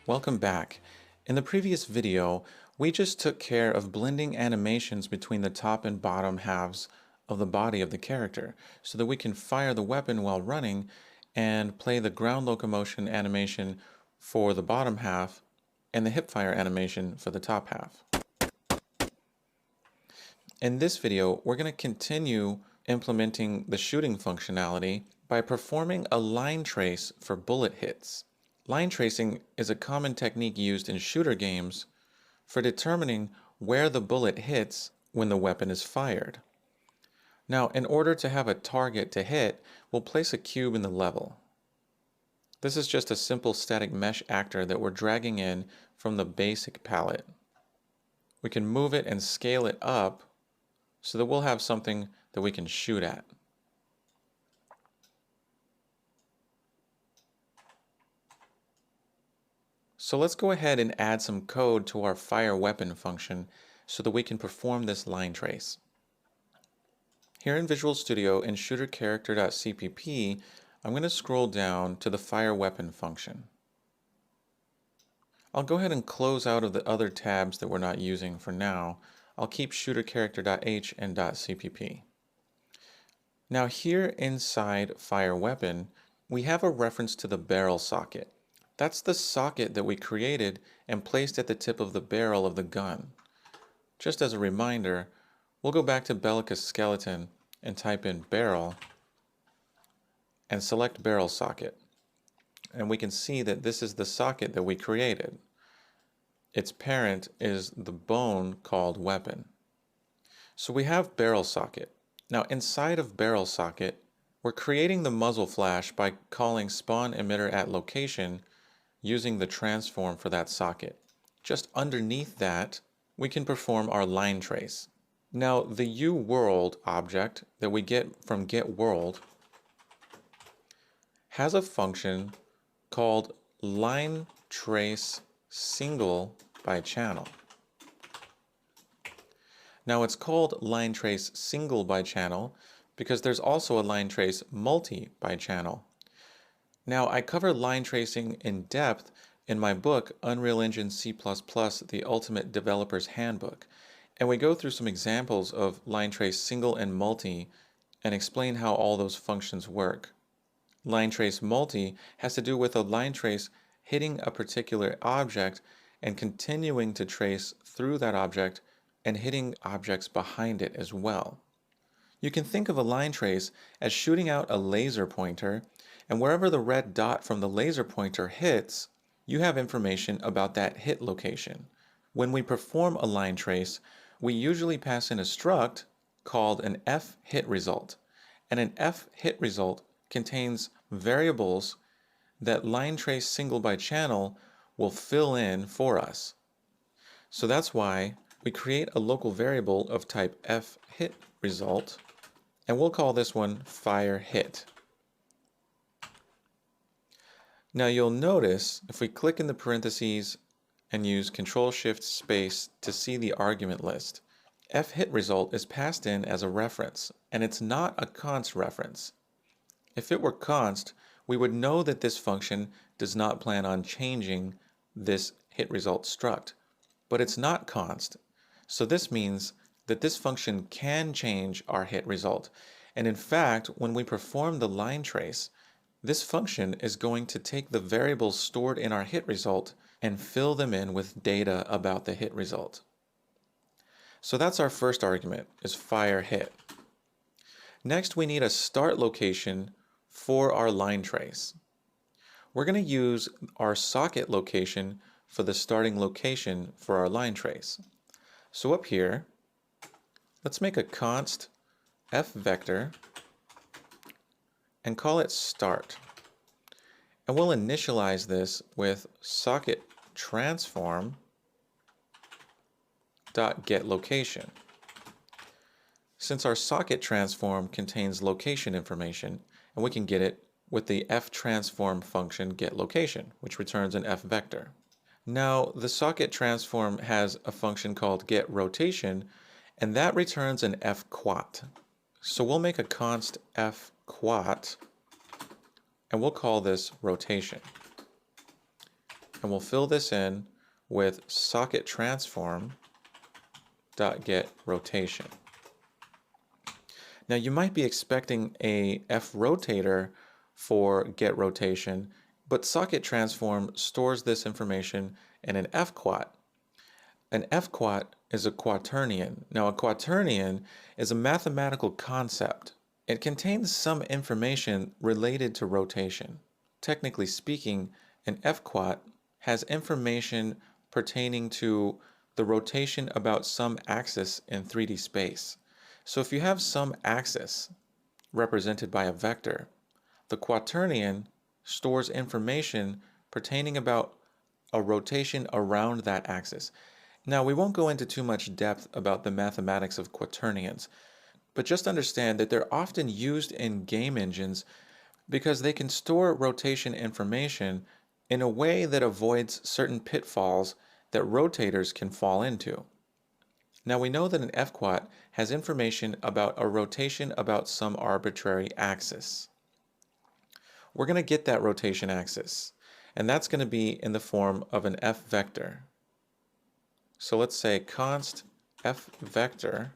Welcome back. In the previous video, we just took care of blending animations between the top and bottom halves of the body of the character so that we can fire the weapon while running and play the ground locomotion animation for the bottom half and the hip fire animation for the top half. In this video, we're going to continue implementing the shooting functionality by performing a line trace for bullet hits. Line tracing is a common technique used in shooter games for determining where the bullet hits when the weapon is fired. Now, in order to have a target to hit, we'll place a cube in the level. This is just a simple static mesh actor that we're dragging in from the basic palette. We can move it and scale it up so that we'll have something that we can shoot at. So let's go ahead and add some code to our fire weapon function so that we can perform this line trace. Here in Visual Studio in shooterCharacter.cpp, I'm going to scroll down to the fire weapon function. I'll go ahead and close out of the other tabs that we're not using for now. I'll keep shooterCharacter.h and .cpp. Now here inside fire weapon, we have a reference to the barrel socket. That's the socket that we created and placed at the tip of the barrel of the gun. Just as a reminder, we'll go back to Bellicus Skeleton and type in barrel and select barrel socket. And we can see that this is the socket that we created. Its parent is the bone called weapon. So we have barrel socket. Now inside of barrel socket, we're creating the muzzle flash by calling spawn emitter at location using the transform for that socket. Just underneath that, we can perform our line trace. Now the uWorld object that we get from getWorld has a function called line trace single by channel. Now it's called line trace single by channel because there's also a line trace multi by channel. Now I cover line tracing in depth in my book Unreal Engine C++, The Ultimate Developer's Handbook, and we go through some examples of line trace single and multi and explain how all those functions work. Line trace multi has to do with a line trace hitting a particular object and continuing to trace through that object and hitting objects behind it as well. You can think of a line trace as shooting out a laser pointer, and wherever the red dot from the laser pointer hits, you have information about that hit location. When we perform a line trace, we usually pass in a struct called an fHitResult, and an fHitResult contains variables that line trace single by channel will fill in for us. So that's why we create a local variable of type fHitResult, and we'll call this one fireHit. Now you'll notice if we click in the parentheses and use Control-Shift-Space to see the argument list, fHitResult is passed in as a reference, and it's not a const reference. If it were const, we would know that this function does not plan on changing this hitResult struct, but it's not const. So this means that this function can change our hit result. And in fact, when we perform the line trace, this function is going to take the variables stored in our hit result and fill them in with data about the hit result. So that's our first argument, is fire hit. Next, we need a start location for our line trace. We're going to use our socket location for the starting location for our line trace. So up here, let's make a const fVector and call it start. And we'll initialize this with socket transform .getLocation. Since our socket transform contains location information, and we can get it with the fTransform function getLocation, which returns an fVector. Now the socket transform has a function called getRotation, and that returns an fQuat. So we'll make a const fQuat, and we'll call this rotation. And we'll fill this in with socket transform dot get rotation. Now you might be expecting a F rotator for get rotation, but socket transform stores this information in an FQuat. An FQuat is a quaternion. Now a quaternion is a mathematical concept. It contains some information related to rotation. Technically speaking, an FQuat has information pertaining to the rotation about some axis in 3D space. So if you have some axis represented by a vector, the quaternion stores information pertaining about a rotation around that axis. Now, we won't go into too much depth about the mathematics of quaternions, but just understand that they're often used in game engines because they can store rotation information in a way that avoids certain pitfalls that rotators can fall into. Now we know that an FQuat has information about a rotation about some arbitrary axis. We're going to get that rotation axis, and that's going to be in the form of an F vector. So let's say const F vector,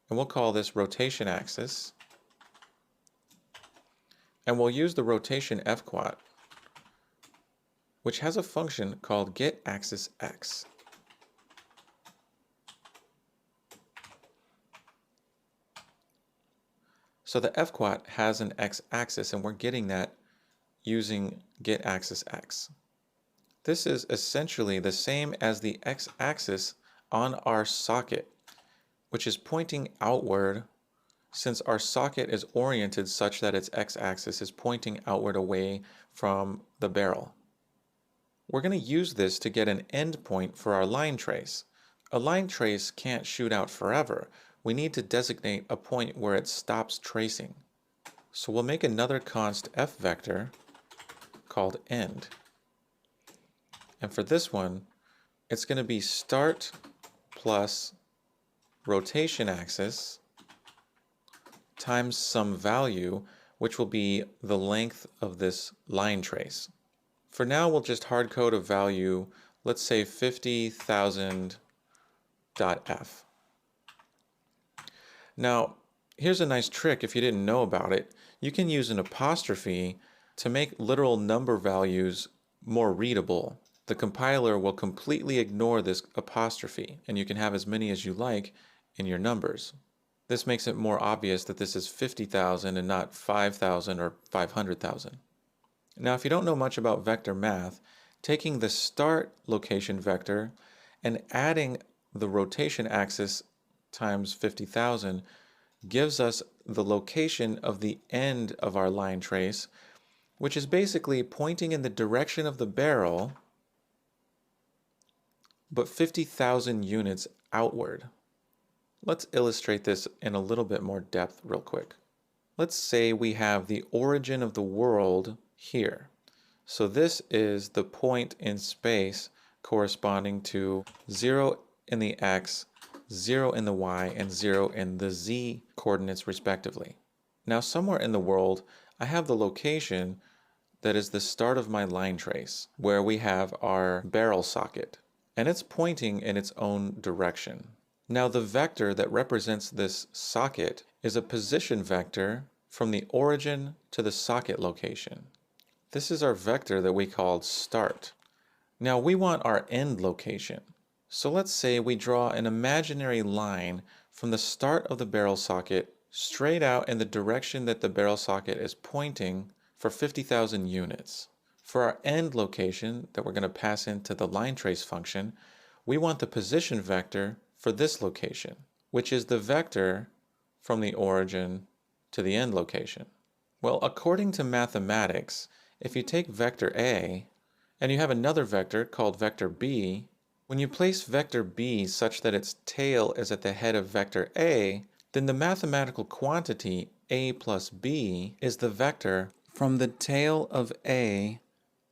and we'll call this rotation axis, and we'll use the rotation FQuat, which has a function called getAxisX. So the FQuat has an x-axis, and we're getting that using getAxisX. This is essentially the same as the x-axis on our socket, which is pointing outward since our socket is oriented such that its x-axis is pointing outward away from the barrel. We're going to use this to get an endpoint for our line trace. A line trace can't shoot out forever. We need to designate a point where it stops tracing. So we'll make another const F vector called end. And for this one, it's going to be start plus rotation axis times some value, which will be the length of this line trace. For now, we'll just hard code a value, let's say 50,000.f. Now, here's a nice trick if you didn't know about it. You can use an apostrophe to make literal number values more readable. The compiler will completely ignore this apostrophe, and you can have as many as you like in your numbers. This makes it more obvious that this is 50,000 and not 5,000 or 500,000. Now, if you don't know much about vector math, taking the start location vector and adding the rotation axis times 50,000 gives us the location of the end of our line trace, which is basically pointing in the direction of the barrel, but 50,000 units outward. Let's illustrate this in a little bit more depth real quick. Let's say we have the origin of the world here. So this is the point in space corresponding to 0 in the x, 0 in the y, and 0 in the z coordinates respectively. Now somewhere in the world, I have the location that is the start of my line trace, where we have our barrel socket, and it's pointing in its own direction. Now the vector that represents this socket is a position vector from the origin to the socket location. This is our vector that we called start. Now we want our end location. So let's say we draw an imaginary line from the start of the barrel socket straight out in the direction that the barrel socket is pointing for 50,000 units. For our end location that we're going to pass into the line trace function, we want the position vector for this location, which is the vector from the origin to the end location. Well, according to mathematics, if you take vector A and you have another vector called vector B, when you place vector B such that its tail is at the head of vector A, then the mathematical quantity A plus B is the vector from the tail of A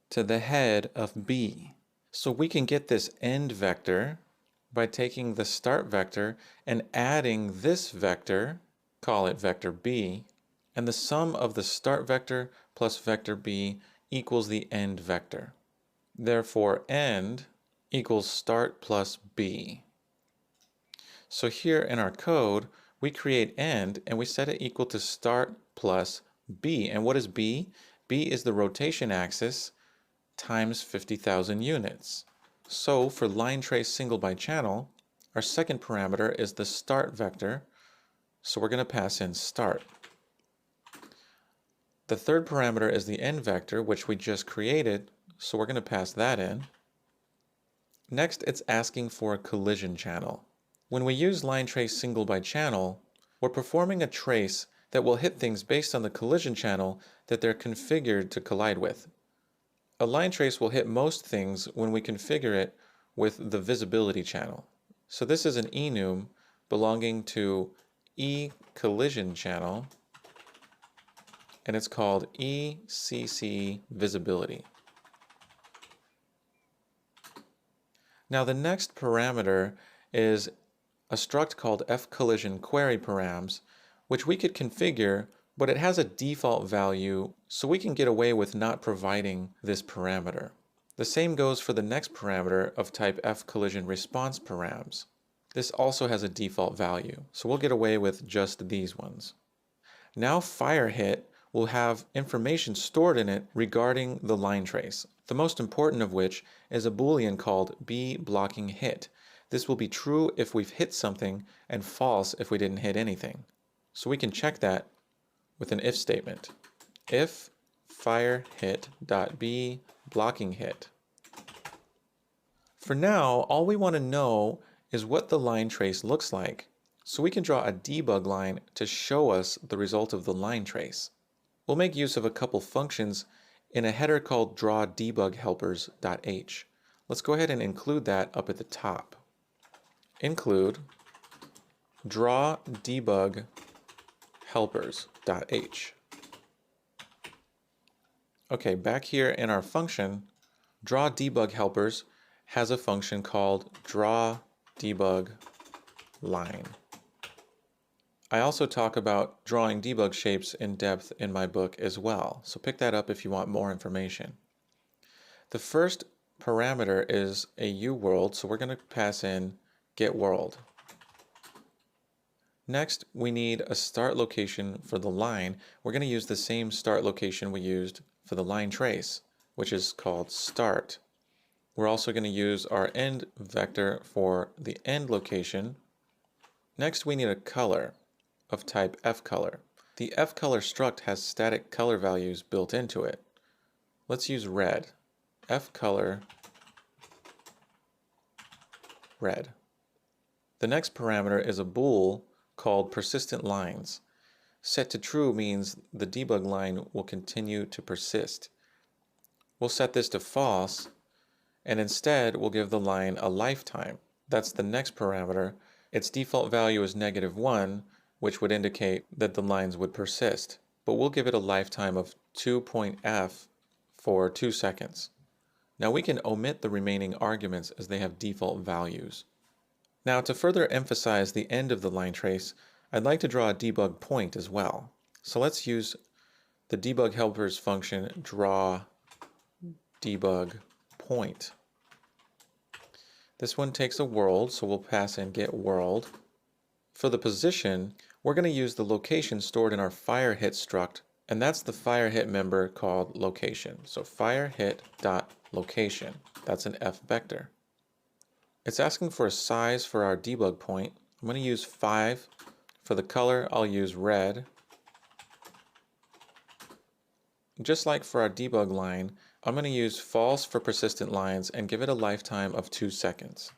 to the head of B. So we can get this end vector by taking the start vector and adding this vector, call it vector B, and the sum of the start vector plus vector B equals the end vector. Therefore, end equals start plus b. So here in our code, we create end and we set it equal to start plus b. And what is b? B is the rotation axis times 50,000 units. So for line trace single by channel, our second parameter is the start vector. So we're going to pass in start. The third parameter is the end vector, which we just created. So we're going to pass that in. Next, it's asking for a collision channel. When we use line trace single by channel, we're performing a trace that will hit things based on the collision channel that they're configured to collide with. A line trace will hit most things when we configure it with the visibility channel. So this is an enum belonging to E-collision channel, and it's called ECC visibility. Now the next parameter is a struct called fCollisionQueryParams, which we could configure, but it has a default value, so we can get away with not providing this parameter. The same goes for the next parameter of type fCollisionResponseParams. This also has a default value, so we'll get away with just these ones. Now FireHit will have information stored in it regarding the line trace, the most important of which is a Boolean called bBlockingHit. This will be true if we've hit something and false if we didn't hit anything. So we can check that with an if statement. If firehit.bBlockingHit. For now, all we want to know is what the line trace looks like, so we can draw a debug line to show us the result of the line trace. We'll make use of a couple functions in a header called drawDebugHelpers.h. Let's go ahead and include that up at the top. Include drawDebugHelpers.h. Okay, back here in our function, drawDebugHelpers has a function called drawDebugLine. I also talk about drawing debug shapes in depth in my book as well, so pick that up if you want more information. The first parameter is a uWorld, so we're going to pass in getWorld. Next, we need a start location for the line. We're going to use the same start location we used for the line trace, which is called start. We're also going to use our end vector for the end location. Next, we need a color of type fColor. The fColor struct has static color values built into it. Let's use red. fColor red. The next parameter is a bool called persistent lines. Set to true means the debug line will continue to persist. We'll set this to false, and instead we'll give the line a lifetime. That's the next parameter. Its default value is -1, which would indicate that the lines would persist, but we'll give it a lifetime of 2.f for 2 seconds. Now we can omit the remaining arguments as they have default values. Now to further emphasize the end of the line trace, I'd like to draw a debug point as well. So let's use the debug helpers function draw debug point. This one takes a world, so we'll pass in get world. For the position, we're going to use the location stored in our firehit struct, and that's the firehit member called location. So firehit.location, that's an f vector. It's asking for a size for our debug point. I'm going to use 5. For the color, I'll use red. Just like for our debug line, I'm going to use false for persistent lines and give it a lifetime of 2 seconds.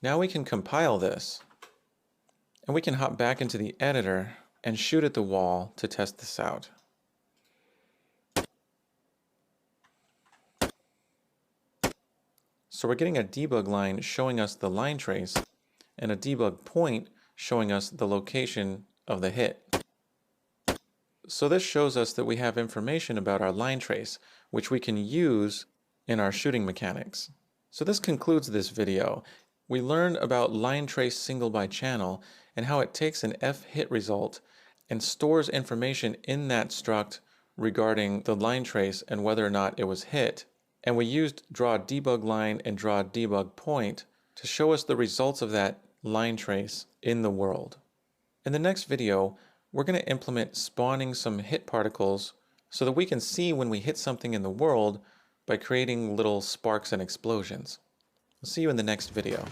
Now we can compile this, and we can hop back into the editor and shoot at the wall to test this out. So we're getting a debug line showing us the line trace and a debug point showing us the location of the hit. So this shows us that we have information about our line trace, which we can use in our shooting mechanics. So this concludes this video. We learned about line trace single by channel and how it takes an f hit result and stores information in that struct regarding the line trace and whether or not it was hit, and we used draw debug line and draw debug point to show us the results of that line trace in the world. In the next video, we're going to implement spawning some hit particles so that we can see when we hit something in the world by creating little sparks and explosions. I'll see you in the next video.